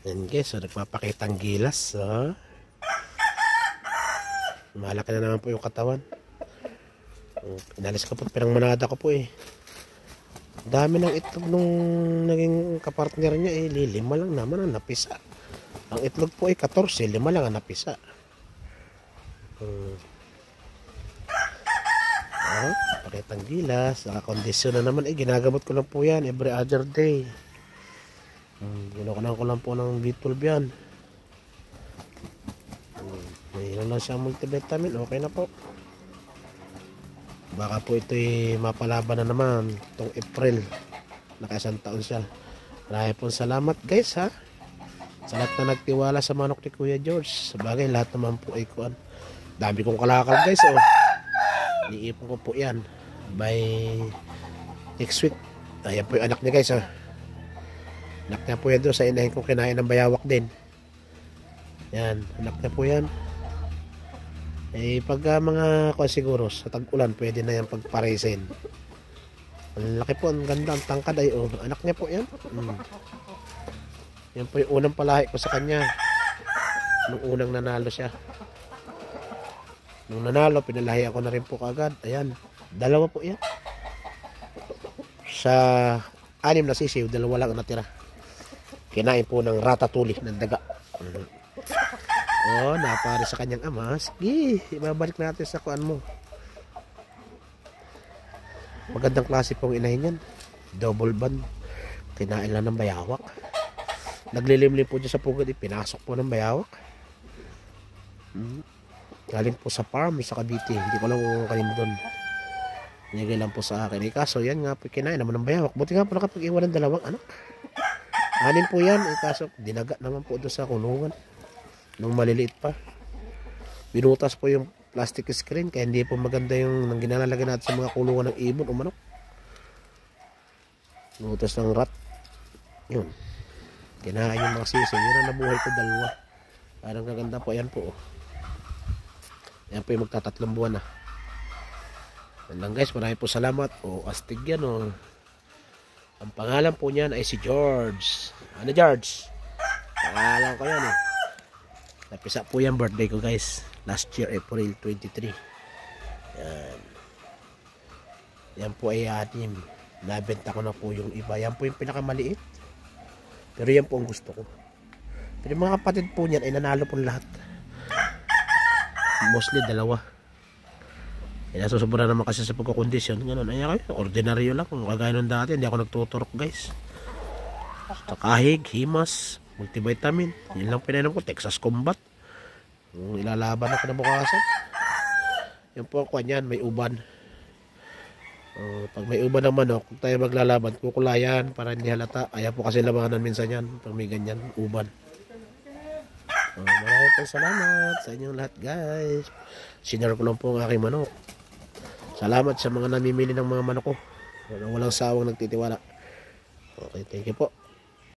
Yan guys, so nagpapakitang gilas. So, malaki na naman po yung katawan. Inalis ko po, pinangmanada ko po eh. Dami ng itlog nung naging kapartner niya eh. 5 lang naman ang napisa. Ang itlog po ay 14, 5 lang ang napisa. Pakitang gilas. Nakakondisyon na naman eh. Ginagamot ko lang po yan every other day. Ginukunan ko lang po ng B12 yan. Mayroon lang siya multivitamin. Okay na po. Baka po ito'y mapalaban na naman itong April. Naka-1 taon siya. Marami pong salamat guys ha. Sa lahat na nagtiwala sa manok ni Kuya George. Sabagay lahat naman po ay kuan. Dami kong kalakal guys oh. Iniipon ko po yan. By next week. Ayan po yung anak niya guys oh. Anak niya po yan doon sa inahin kong kinain ng bayawak din. Yan, anak niya po yan. Eh, pag mga kuha siguro, sa tag-ulan, pwede na yan pagparesin. Ang laki po, ang ganda, ang tangkad ay, oh, anak niya po yan. Yan po yung unang palahi ko sa kanya. Nung unang nanalo siya. Nung nanalo, pinalahi ako na rin po kagad. Ayan, 2 po yan. Sa 6 na sisiw, 2 lang natira. Kinain po ng ratatouille ng daga. Oh, napari sa kanyang ama. Sige, ibabalik natin sa kuan mo. Magandang klase pong inahin yan. Double band. Kinain lang ng bayawak. Naglilimlim po dyan sa pugad. Pinasok po ng bayawak. Galing po sa farm sa Cavite. Hindi ko lang kung kanino doon. Nigay lang po sa akin. Kaso yan nga po kinain naman ng bayawak. Buti nga po nakapag-iwan ng 2 anak. 6 po yan. Kaso dinaga naman po doon sa kulungan. Nung maliliit pa. Binutas po yung plastic screen. Kaya hindi po maganda yung ginalagay natin sa mga kulungan ng ibon o manok. Binutas ng rat. Yun. Kinain yung mga sisig. Yun ang nabuhay ko 2. Parang kaganda po. Ayan po. Ayan po yung magta3 buwan na. Yan lang guys. Marami po salamat. O astig yan o. Ang pangalan po niyan ay si George. Ano George? Pangalan ko yan eh. Napisa po yan birthday ko guys. Last year April 23. Yan. Yan po ay 6. Nabenta ko na po yung iba. Yan po yung pinakamaliit. Pero yan po ang gusto ko. Pero yung mga kapatid po niyan ay nanalo po lahat. Mostly 2. Kaya susubra naman kasi sa pagkakondisyon. Ganun. Ay kayo. Ordinaryo lang. Kung kagaya nung dati. Hindi ako nagtuturok guys. Sa kahig, himas, multivitamin. Yan lang pinainom ko. Texas Combat. Ilalaban ako na bukasan. Yan po ako yan. May uban. Pag may uban ng manok, kung tayo maglalaban, kukulayan para hindi halata. Ayaw po kasi labanan minsan yan. Pag may ganyan, uban. Maraming po salamat sa inyong lahat guys. Sinare ko lang po ang aking manok. Salamat sa mga namimili ng mga manok ko. Walang sawang nagtitiwala. Okay, thank you po.